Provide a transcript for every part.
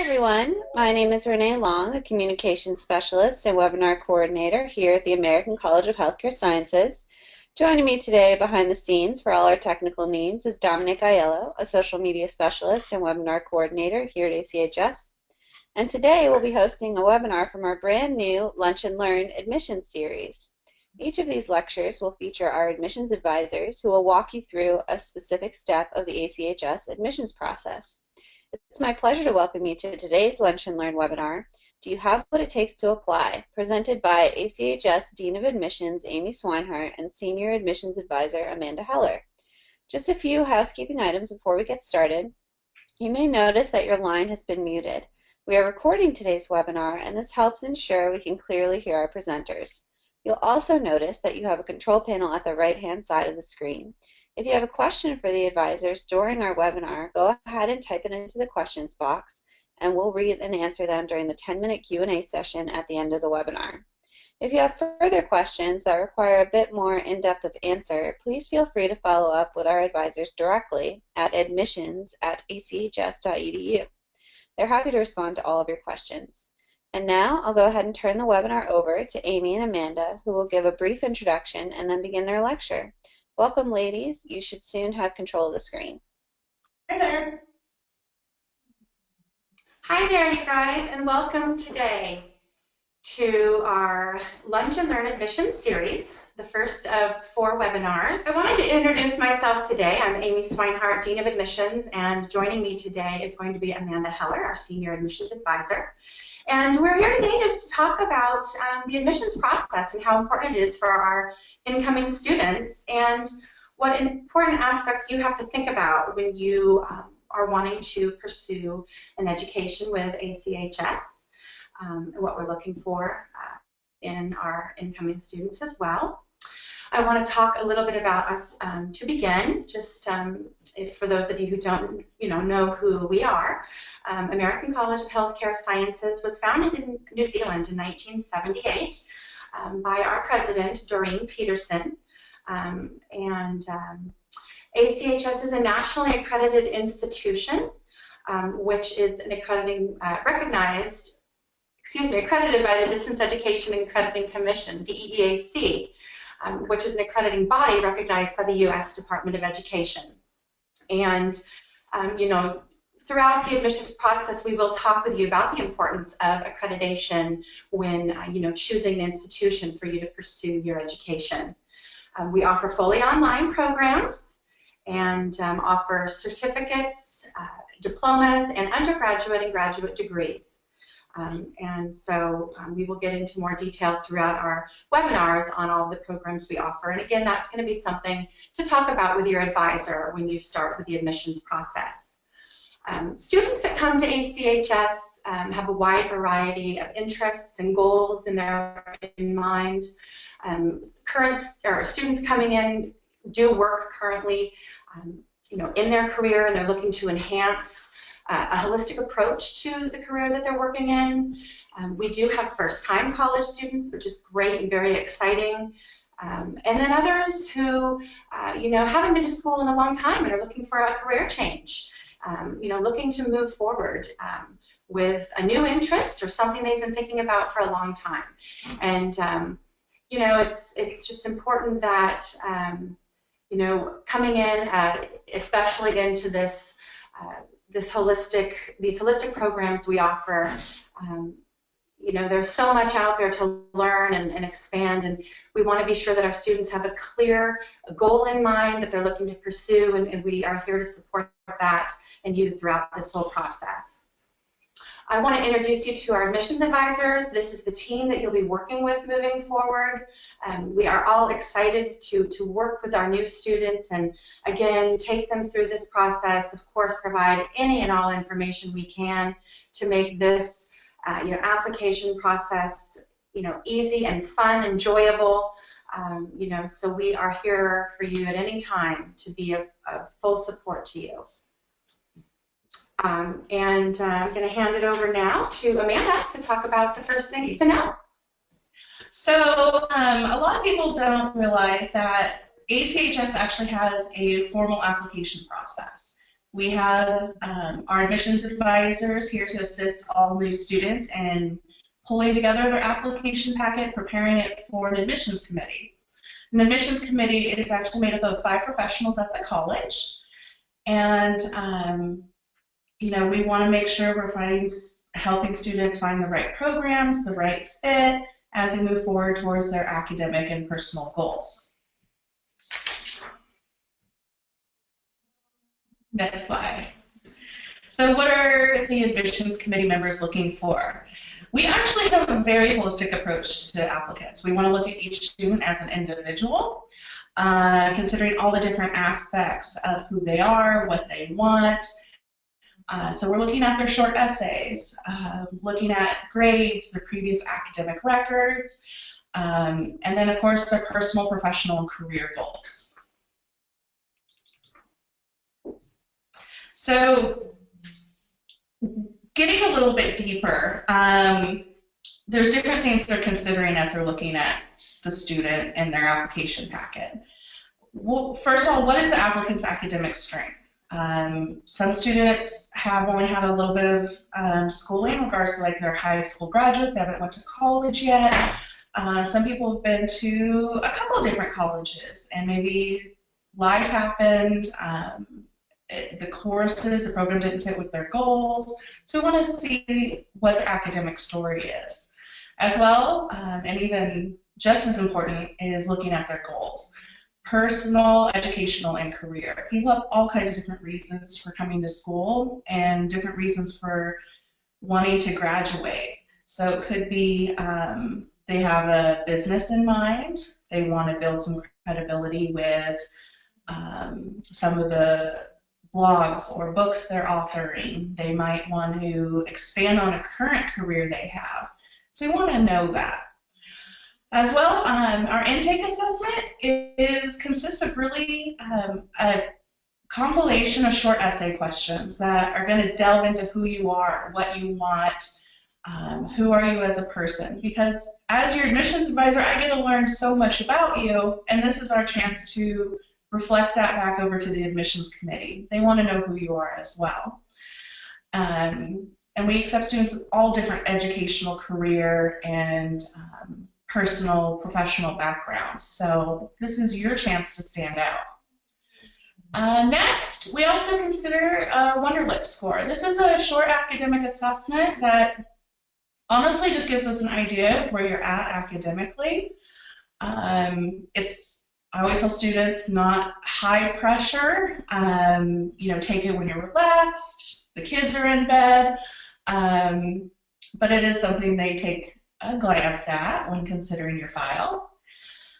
Everyone, my name is Renee Long, a Communications Specialist and Webinar Coordinator here at the American College of Healthcare Sciences. Joining me today behind the scenes for all our technical needs is Dominic Aiello, a Social Media Specialist and Webinar Coordinator here at ACHS. And today we'll be hosting a webinar from our brand new Lunch and Learn Admissions Series. Each of these lectures will feature our admissions advisors who will walk you through a specific step of the ACHS admissions process. It's my pleasure to welcome you to today's Lunch and Learn webinar, Do You Have What It Takes to Apply?, presented by ACHS Dean of Admissions Amy Swinehart and Senior Admissions Advisor Amanda Heller. Just a few housekeeping items before we get started. You may notice that your line has been muted. We are recording today's webinar, and this helps ensure we can clearly hear our presenters. You'll also notice that you have a control panel at the right-hand side of the screen. If you have a question for the advisors during our webinar, go ahead and type it into the questions box, and we'll read and answer them during the 10-minute Q&A session at the end of the webinar. If you have further questions that require a bit more in-depth of answer, please feel free to follow up with our advisors directly at admissions@achs.edu. They're happy to respond to all of your questions. And now I'll go ahead and turn the webinar over to Amy and Amanda, who will give a brief introduction and then begin their lecture. Welcome, ladies. You should soon have control of the screen. Hi there. Hi there, you guys, and welcome today to our Lunch and Learn Admissions Series, the first of 4 webinars. I wanted to introduce myself today. I'm Amy Swinehart, Dean of Admissions, and joining me today is going to be Amanda Heller, our Senior Admissions Advisor. And we're here today just to talk about the admissions process and how important it is for our incoming students and what important aspects you have to think about when you are wanting to pursue an education with ACHS, and what we're looking for in our incoming students as well. I want to talk a little bit about us to begin, just for those of you who don't know who we are. American College of Healthcare Sciences was founded in New Zealand in 1978 by our president, Doreen Peterson. ACHS is a nationally accredited institution, which is an accredited by the Distance Education and Accrediting Commission, DEAC, which is an accrediting body recognized by the U.S. Department of Education. And, throughout the admissions process, we will talk with you about the importance of accreditation when, choosing an institution for you to pursue your education. We offer fully online programs and offer certificates, diplomas, and undergraduate and graduate degrees. We will get into more detail throughout our webinars on all the programs we offer. And again, that's going to be something to talk about with your advisor when you start with the admissions process. Students that come to ACHS have a wide variety of interests and goals in mind. Students coming in do work currently, in their career, and they're looking to enhance a holistic approach to the career that they're working in. We do have first-time college students, which is great and very exciting. And then others who, haven't been to school in a long time and are looking for a career change, looking to move forward with a new interest or something they've been thinking about for a long time. And, it's just important that, coming in, especially into these holistic programs we offer, there's so much out there to learn and expand, and we want to be sure that our students have a clear goal in mind that they're looking to pursue, and we are here to support that and you throughout this whole process. I want to introduce you to our admissions advisors. This is the team that you'll be working with moving forward. We are all excited to work with our new students and, again, take them through this process, of course, provide any and all information we can to make this application process easy and fun, enjoyable. So we are here for you at any time to be a full support to you. I'm going to hand it over now to Amanda to talk about the first things to know. So a lot of people don't realize that ACHS actually has a formal application process. We have our admissions advisors here to assist all new students in pulling together their application packet, preparing it for an admissions committee. An admissions committee is actually made up of 5 professionals at the college, and we want to make sure we're helping students find the right programs, the right fit, as they move forward towards their academic and personal goals. Next slide. So what are the admissions committee members looking for? We actually have a very holistic approach to applicants. We want to look at each student as an individual, considering all the different aspects of who they are, what they want. So we're looking at their short essays, looking at grades, their previous academic records, and then, of course, their personal, professional, and career goals. So getting a little bit deeper, there's different things they're considering as they're looking at the student and their application packet. Well, first of all, what is the applicant's academic strength? Some students have only had a little bit of schooling in regards to like their high school graduates. They haven't went to college yet. Some people have been to a couple of different colleges, and maybe life happened. The courses, the program didn't fit with their goals. So we want to see what their academic story is. As well, and even just as important, is looking at their goals. Personal, educational, and career. People have all kinds of different reasons for coming to school and different reasons for wanting to graduate. So it could be they have a business in mind. They want to build some credibility with some of the blogs or books they're authoring. They might want to expand on a current career they have. So we want to know that. As well, our intake assessment consists of really a compilation of short essay questions that are going to delve into who you are, what you want, who are you as a person. Because as your admissions advisor, I get to learn so much about you, and this is our chance to reflect that back over to the admissions committee. They want to know who you are as well. And we accept students of all different educational, career, and personal, professional backgrounds. So this is your chance to stand out. Next, we also consider a Wonderlic score. This is a short academic assessment that honestly just gives us an idea of where you're at academically. I always tell students, not high pressure. Take it when you're relaxed. The kids are in bed. But it is something they take a glance at when considering your file.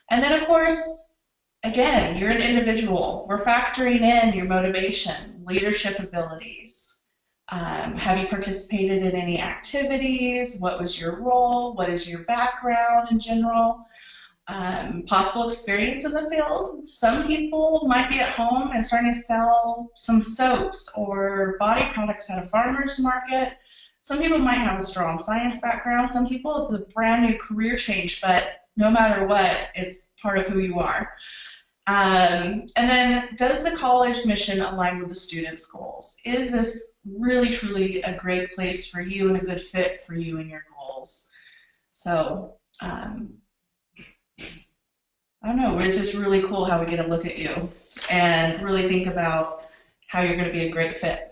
And then, of course, again, you're an individual. We're factoring in your motivation, leadership abilities. Have you participated in any activities? What was your role? What is your background in general? Possible experience in the field. Some people might be at home and starting to sell some soaps or body products at a farmer's market. Some people might have a strong science background. Some people it's a brand new career change, but no matter what, it's part of who you are. And then, does the college mission align with the student's goals? Is this really, truly a great place for you and a good fit for you and your goals? So, I don't know, it's just really cool how we get a look at you and really think about how you're going to be a great fit.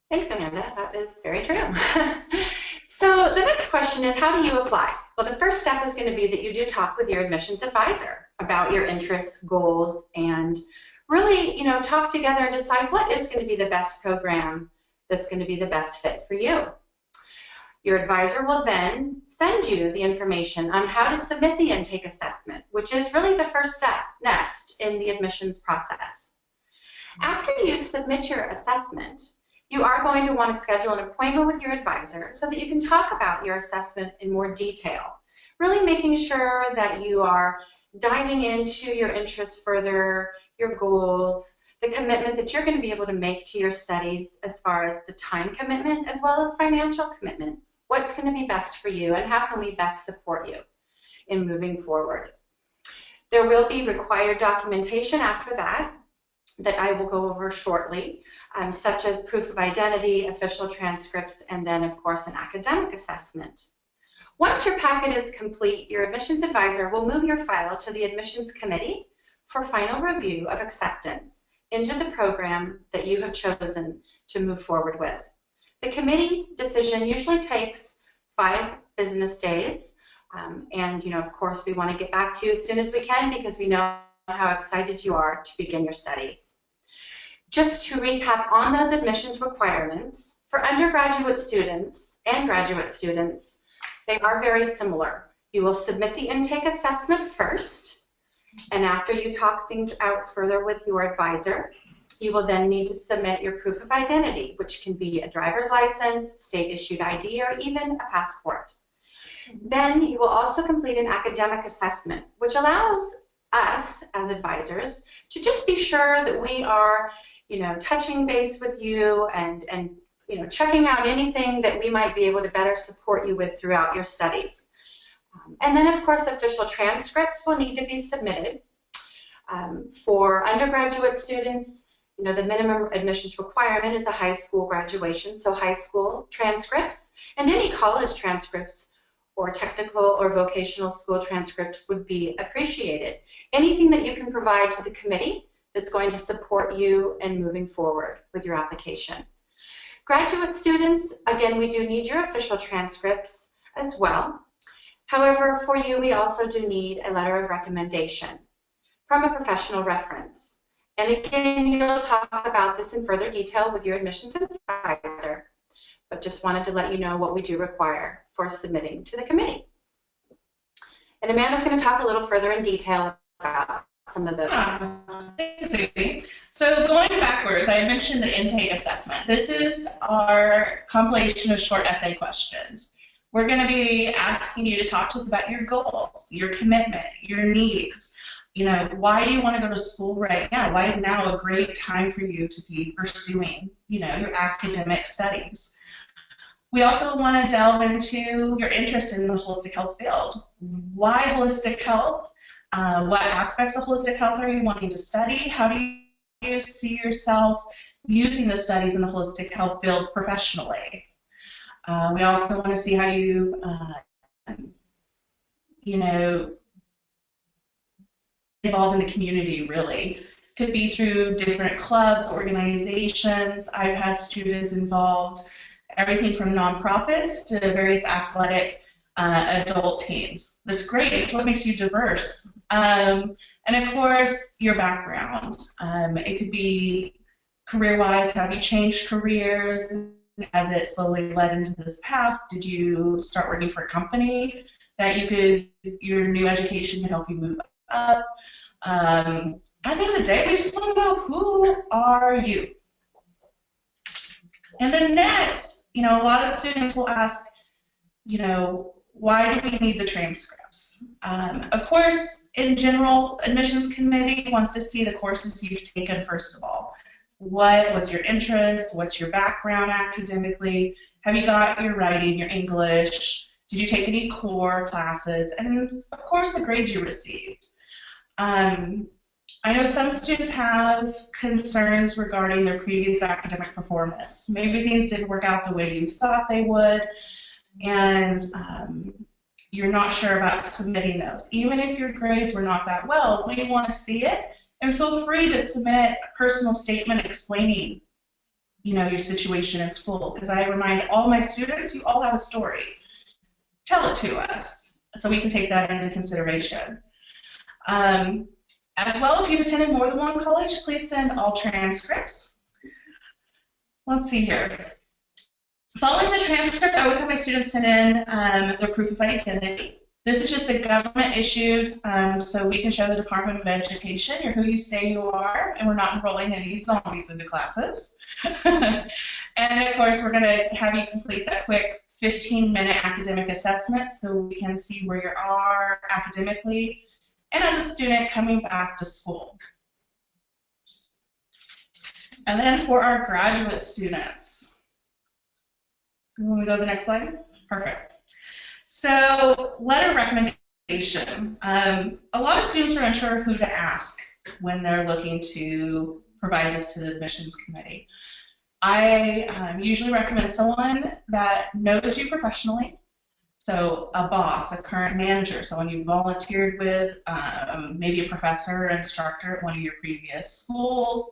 Thanks, Amanda. That is very true. So the next question is, how do you apply? Well, the first step is going to be that you do talk with your admissions advisor about your interests, goals, and really, talk together and decide what is going to be the best program that's going to be the best fit for you. Your advisor will then send you the information on how to submit the intake assessment, which is really the first step next in the admissions process. After you submit your assessment, you are going to want to schedule an appointment with your advisor so that you can talk about your assessment in more detail, really making sure that you are diving into your interests further, your goals, the commitment that you're going to be able to make to your studies as far as the time commitment as well as financial commitment. What's going to be best for you and how can we best support you in moving forward? There will be required documentation after that. that I will go over shortly, such as proof of identity, official transcripts, and then, of course, an academic assessment. Once your packet is complete, your admissions advisor will move your file to the admissions committee for final review of acceptance into the program that you have chosen to move forward with. The committee decision usually takes 5 business days, and of course, we want to get back to you as soon as we can because we know how excited you are to begin your studies. Just to recap on those admissions requirements, for undergraduate students and graduate students, they are very similar. You will submit the intake assessment first, and after you talk things out further with your advisor, you will then need to submit your proof of identity, which can be a driver's license, state-issued ID, or even a passport. Then you will also complete an academic assessment, which allows us as advisors to just be sure that we are, touching base with you and checking out anything that we might be able to better support you with throughout your studies. And then, of course, official transcripts will need to be submitted. For undergraduate students, the minimum admissions requirement is a high school graduation, so high school transcripts, and any college transcripts or technical or vocational school transcripts would be appreciated. Anything that you can provide to the committee that's going to support you in moving forward with your application. Graduate students, again, we do need your official transcripts as well. However, for you, we also do need a letter of recommendation from a professional reference. And again, you'll talk about this in further detail with your admissions advisor, but just wanted to let you know what we do require for submitting to the committee. And Amanda's going to talk a little further in detail about some of the... Thanks, Susie. So going backwards, I mentioned the intake assessment. This is our compilation of short essay questions. We're going to be asking you to talk to us about your goals, your commitment, your needs. Why do you want to go to school right now? Why is now a great time for you to be pursuing, your academic studies? We also want to delve into your interest in the holistic health field. Why holistic health? What aspects of holistic health are you wanting to study? How do you see yourself using the studies in the holistic health field professionally? We also want to see how you, involved in the community, really. Could be through different clubs, organizations. I've had students involved, everything from nonprofits to various athletic adult teams. That's great. It's what makes you diverse. And of course, your background. It could be career-wise. Have you changed careers? Has it slowly led into this path? Did you start working for a company that your new education can help you move up? At the end of the day, we just want to know, who are you? And then next, a lot of students will ask, why do we need the transcripts? Of course, in general, admissions committee wants to see the courses you've taken first of all. What was your interest? What's your background academically? Have you got your writing, your English? Did you take any core classes? And of course, the grades you received. I know some students have concerns regarding their previous academic performance. Maybe things didn't work out the way you thought they would, and you're not sure about submitting those. Even if your grades were not that well, we want to see it, and feel free to submit a personal statement explaining, your situation in school. Because I remind all my students, you all have a story. Tell it to us so we can take that into consideration. As well, if you've attended more than one college, please send all transcripts. Let's see here. Following the transcript, I always have my students send in their proof of identity. This is just a government issued, so we can show the Department of Education you're who you say you are, and we're not enrolling any zombies into classes. And of course, we're going to have you complete that quick 15-minute academic assessment so we can see where you are academically and as a student coming back to school. And then for our graduate students, when we go to the next slide? Perfect. So letter recommendation. A lot of students are unsure who to ask when they're looking to provide this to the admissions committee. I usually recommend someone that knows you professionally. So a boss, a current manager, someone you volunteered with, maybe a professor or instructor at one of your previous schools.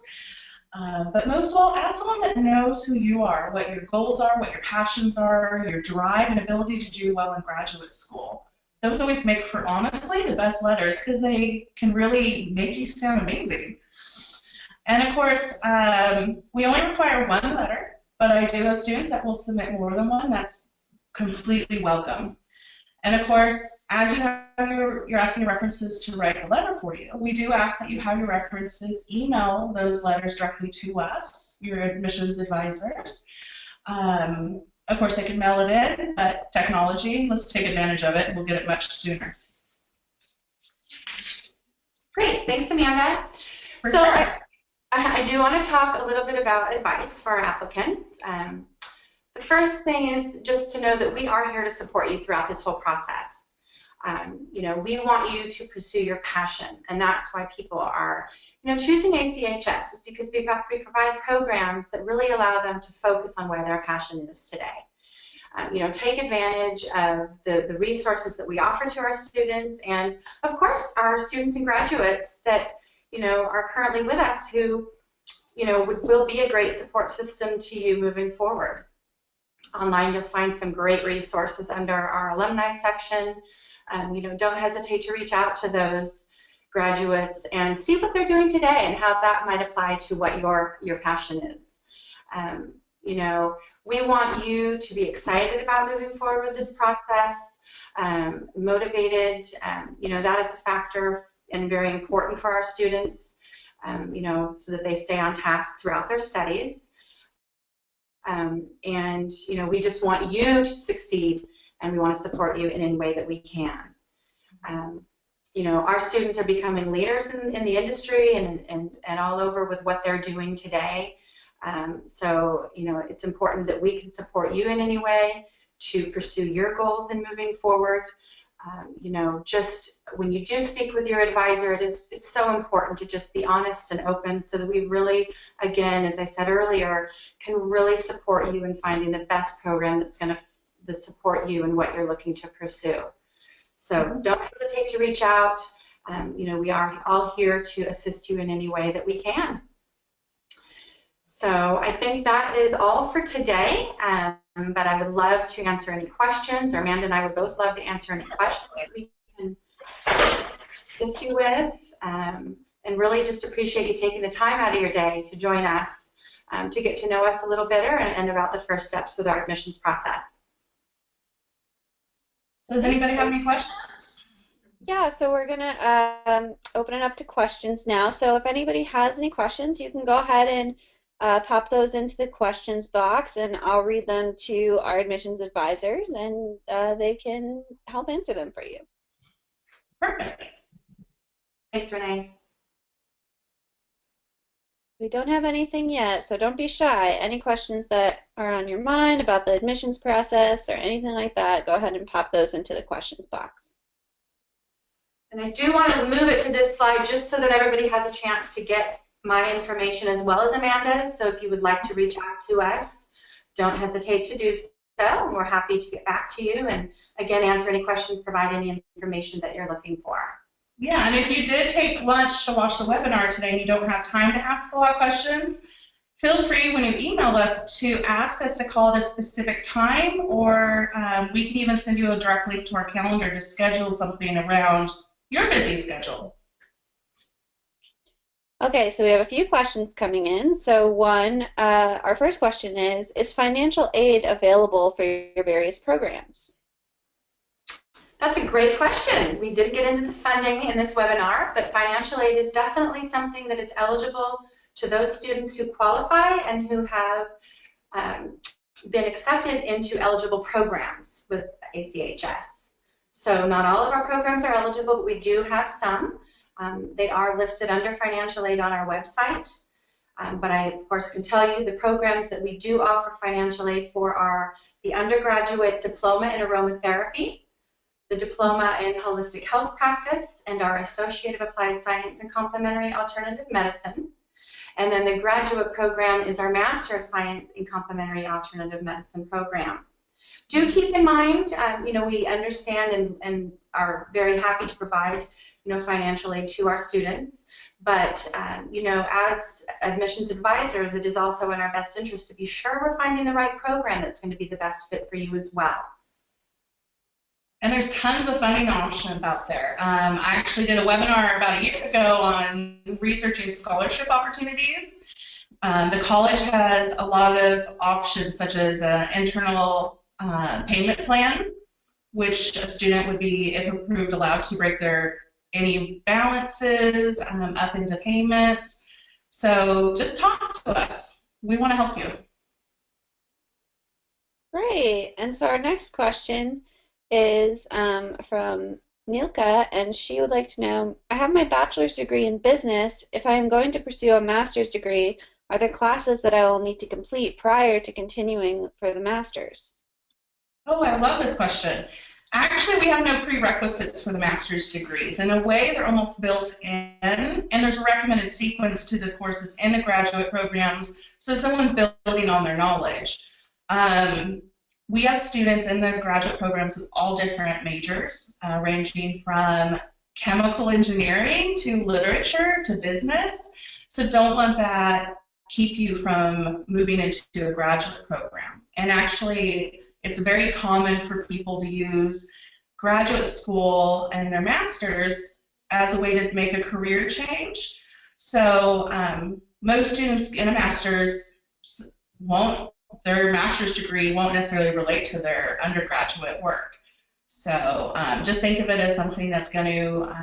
But most of all, ask someone that knows who you are, what your goals are, what your passions are, your drive and ability to do well in graduate school. Those always make for, honestly, the best letters because they can really make you sound amazing. And of course, we only require one letter, but I do have students that will submit more than one. That's completely welcome. And of course, as you're asking your references to write the letter for you, we do ask that you have your references email those letters directly to us, your admissions advisors. Of course, they can mail it in, but technology, let's take advantage of it, and we'll get it much sooner. Great, thanks, Amanda. For so sure. I do want to talk a little bit about advice for our applicants. The first thing is just to know that we are here to support you throughout this whole process. We want you to pursue your passion, and that's why people are, choosing ACHS is because we provide programs that really allow them to focus on where their passion is today. Take advantage of the resources that we offer to our students, and of course our students and graduates that are currently with us who will be a great support system to you moving forward. Online, you'll find some great resources under our alumni section. Don't hesitate to reach out to those graduates and see what they're doing today and how that might apply to what your passion is. We want you to be excited about moving forward with this process, motivated. That is a factor and very important for our students, so that they stay on task throughout their studies. We just want you to succeed, and we want to support you in any way that we can. Our students are becoming leaders in the industry and all over with what they're doing today. So it's important that we can support you in any way to pursue your goals in moving forward. Just when you do speak with your advisor, it's so important to just be honest and open so that we really, again, as I said earlier, can really support you in finding the best program that's going to support you in what you're looking to pursue. So don't hesitate to reach out. We are all here to assist you in any way that we can. So I think that is all for today. But I would love to answer any questions, or Amanda and I would both love to answer any questions we can assist you with, and really just appreciate you taking the time out of your day to join us to get to know us a little better and about the first steps with our admissions process. So does anybody have any questions? Yeah, so we're going to open it up to questions now. So if anybody has any questions, you can go ahead and pop those into the questions box, and I'll read them to our admissions advisors, and they can help answer them for you. Perfect. Thanks, Renee. We don't have anything yet, so don't be shy. Any questions that are on your mind about the admissions process or anything like that, go ahead and pop those into the questions box. And I do want to move it to this slide just so that everybody has a chance to get my information as well as Amanda's. So if you would like to reach out to us, don't hesitate to do so. And we're happy to get back to you and, again, answer any questions, provide any information that you're looking for. Yeah, and if you did take lunch to watch the webinar today and you don't have time to ask a lot of questions, feel free when you email us to ask us to call at a specific time, or we can even send you a direct link to our calendar to schedule something around your busy schedule. Okay, so we have a few questions coming in. So one, our first question is financial aid available for your various programs? That's a great question. We did get into the funding in this webinar, but financial aid is definitely something that is eligible to those students who qualify and who have been accepted into eligible programs with ACHS. So not all of our programs are eligible, but we do have some. They are listed under financial aid on our website. But I, of course, can tell you the programs that we do offer financial aid for are the undergraduate diploma in aromatherapy, the diploma in holistic health practice, and our associate of applied science and complementary alternative medicine. And then the graduate program is our Master of Science in Complementary Alternative Medicine program. Do keep in mind, we understand and are very happy to provide, financial aid to our students. But, as admissions advisors, it is also in our best interest to be sure we're finding the right program that's going to be the best fit for you as well. And there's tons of funding options out there. I actually did a webinar about a year ago on researching scholarship opportunities. The college has a lot of options, such as an internal payment plan, which a student would be, if approved, allowed to break their any balances up into payments. So just talk to us. We want to help you. Great. And so our next question is from Nilka, and she would like to know, I have my bachelor's degree in business. If I am going to pursue a master's degree, are there classes that I will need to complete prior to continuing for the master's? Oh, I love this question. Actually, we have no prerequisites for the master's degrees. In a way, they're almost built in, and there's a recommended sequence to the courses in the graduate programs, so someone's building on their knowledge. We have students in the graduate programs with all different majors, ranging from chemical engineering to literature to business, so don't let that keep you from moving into a graduate program. And actually, it's very common for people to use graduate school and their master's as a way to make a career change. So most students in a master's their master's degree won't necessarily relate to their undergraduate work. So just think of it as something that's going to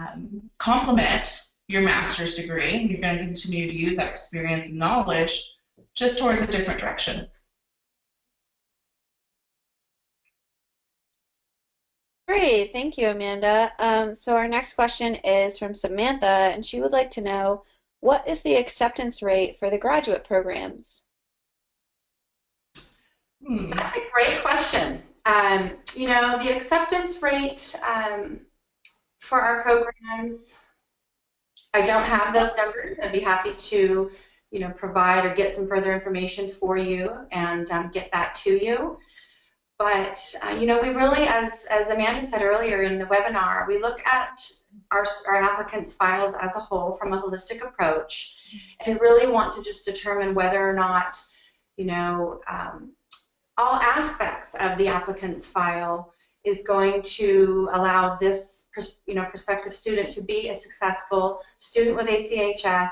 complement your master's degree. You're going to continue to use that experience and knowledge just towards a different direction. Great, thank you, Amanda. So our next question is from Samantha, and she would like to know, what is the acceptance rate for the graduate programs? That's a great question. The acceptance rate for our programs, I don't have those numbers. I'd be happy to, provide or get some further information for you and get that to you. But, we really, as Amanda said earlier in the webinar, we look at our applicants' files as a whole from a holistic approach and really want to just determine whether or not, all aspects of the applicant's file is going to allow this, prospective student to be a successful student with ACHS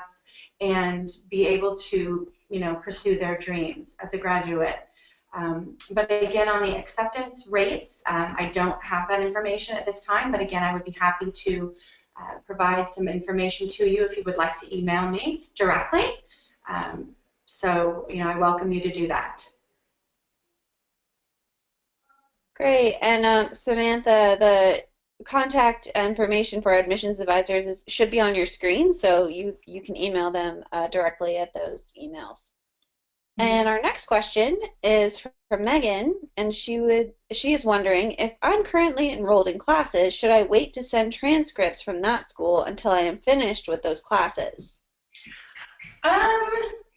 and be able to, pursue their dreams as a graduate. But again, on the acceptance rates, I don't have that information at this time, but again, I would be happy to provide some information to you if you would like to email me directly. So, I welcome you to do that. Great, and Samantha, the contact information for admissions advisors should be on your screen, so you can email them directly at those emails. And our next question is from Megan, and she is wondering, if I'm currently enrolled in classes, should I wait to send transcripts from that school until I am finished with those classes?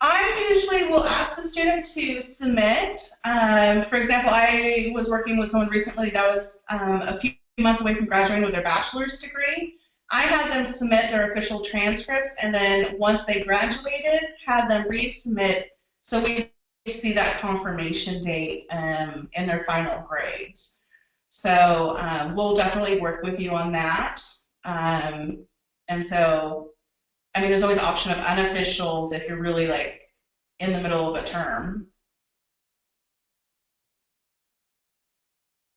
I usually will ask the student to submit. For example, I was working with someone recently that was a few months away from graduating with their bachelor's degree. I had them submit their official transcripts, and then once they graduated, had them resubmit so we see that confirmation date in their final grades. So we'll definitely work with you on that. And so, there's always an option of unofficials if you're really in the middle of a term.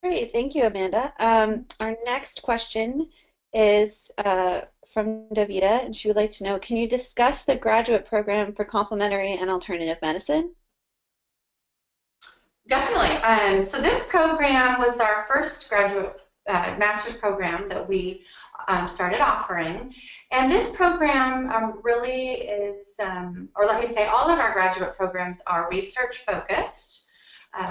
Great, thank you, Amanda. Our next question is from Davida, and she would like to know, can you discuss the graduate program for complementary and alternative medicine? Definitely. So this program was our first graduate master's program that we started offering. And this program really is, or let me say, all of our graduate programs are research focused.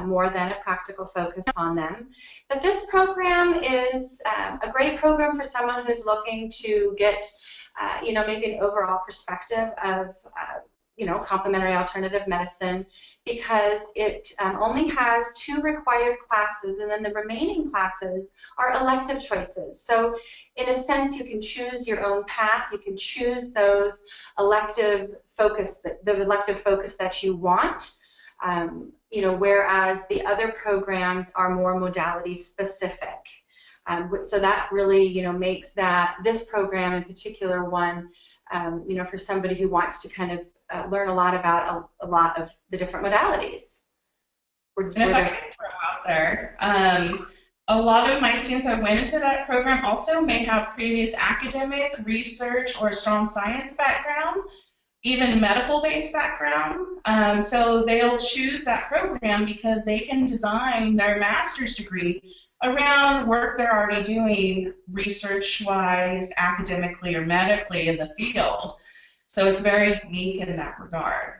More than a practical focus on them. But this program is a great program for someone who's looking to get, maybe an overall perspective of complementary alternative medicine, because it only has 2 required classes, and then the remaining classes are elective choices. So in a sense, you can choose your own path. You can choose those elective focus, the elective focus that you want, whereas the other programs are more modality specific. So that really, makes this program in particular one, for somebody who wants to kind of learn a lot about a lot of the different modalities. And if I can throw out there, a lot of my students that went into that program also may have previous academic, research, or strong science background, even medical-based background. So they'll choose that program because they can design their master's degree around work they're already doing research-wise, academically, or medically in the field. So it's very unique in that regard.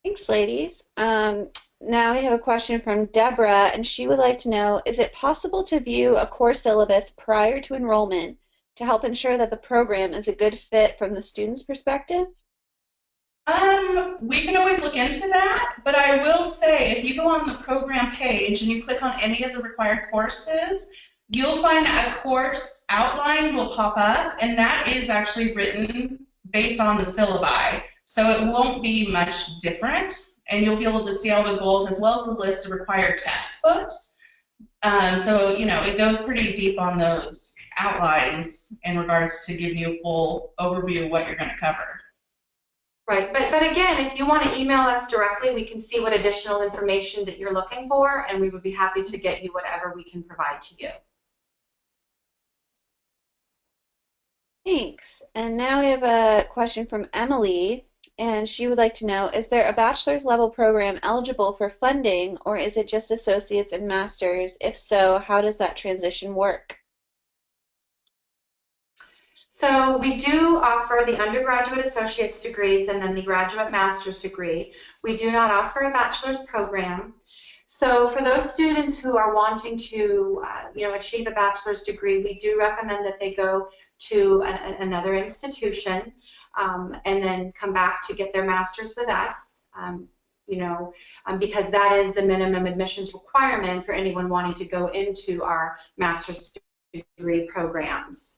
Thanks, ladies. Now we have a question from Deborah, and she would like to know, is it possible to view a course syllabus prior to enrollment to help ensure that the program is a good fit from the student's perspective? We can always look into that, but I will say if you go on the program page and you click on any of the required courses, you'll find a course outline will pop up, and that is actually written based on the syllabi. So it won't be much different, and you'll be able to see all the goals as well as the list of required textbooks. So, it goes pretty deep on those outlines in regards to give you a full overview of what you're going to cover. Right, but again, if you want to email us directly, we can see what additional information that you're looking for, and we would be happy to get you whatever we can provide to you. Thanks. And now we have a question from Emily, and she would like to know, is there a bachelor's level program eligible for funding, or is it just associates and masters? If so, how does that transition work? So we do offer the undergraduate associate's degrees and then the graduate master's degree. We do not offer a bachelor's program. So for those students who are wanting to achieve a bachelor's degree, we do recommend that they go to another institution and then come back to get their master's with us, because that is the minimum admissions requirement for anyone wanting to go into our master's degree programs.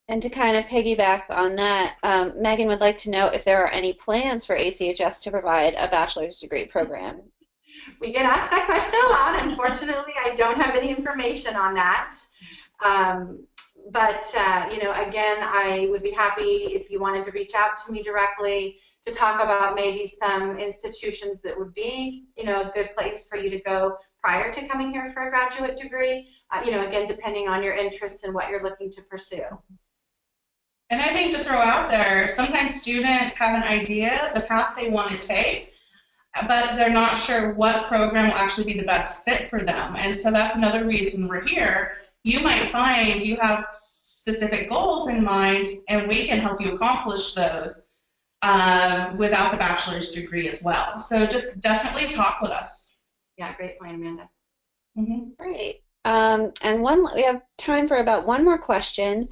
And to kind of piggyback on that, Megan would like to know if there are any plans for ACHS to provide a bachelor's degree program. We get asked that question a lot. Unfortunately, I don't have any information on that. But again, I would be happy if you wanted to reach out to me directly to talk about maybe some institutions that would be, a good place for you to go prior to coming here for a graduate degree. Again, depending on your interests and what you're looking to pursue. And I think to throw out there, sometimes students have an idea, the path they want to take, but they're not sure what program will actually be the best fit for them. And so that's another reason we're here. You might find you have specific goals in mind, and we can help you accomplish those without the bachelor's degree as well. So just definitely talk with us. Yeah, great point, Amanda. Mm-hmm. Great. And we have time for about one more question.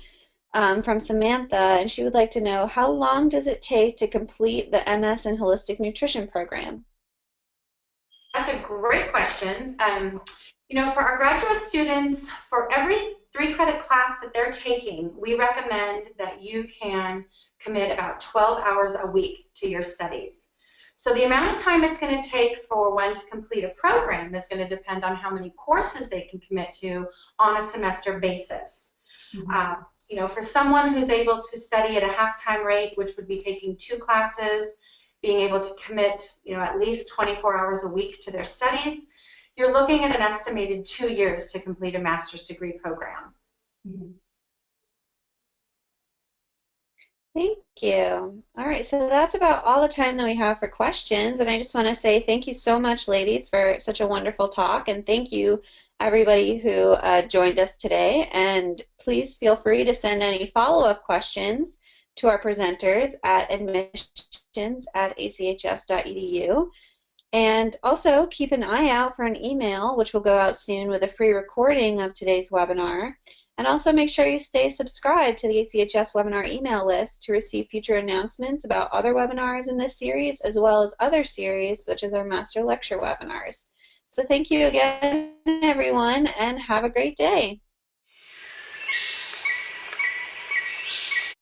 From Samantha, and she would like to know, how long does it take to complete the MS in Holistic Nutrition program? That's a great question. For our graduate students, for every 3-credit class that they're taking, we recommend that you can commit about 12 hours a week to your studies. So the amount of time it's going to take for one to complete a program is going to depend on how many courses they can commit to on a semester basis. Mm-hmm. For someone who's able to study at a half-time rate, which would be taking 2 classes, being able to commit, at least 24 hours a week to their studies, you're looking at an estimated 2 years to complete a master's degree program. Mm-hmm. Thank you. All right, so that's about all the time that we have for questions, and I just want to say thank you so much, ladies, for such a wonderful talk, and thank you everybody who joined us today, and please feel free to send any follow-up questions to our presenters at admissions@achs.edu. And also keep an eye out for an email which will go out soon with a free recording of today's webinar. And also make sure you stay subscribed to the ACHS webinar email list to receive future announcements about other webinars in this series, as well as other series such as our master lecture webinars. So thank you again, everyone, and have a great day.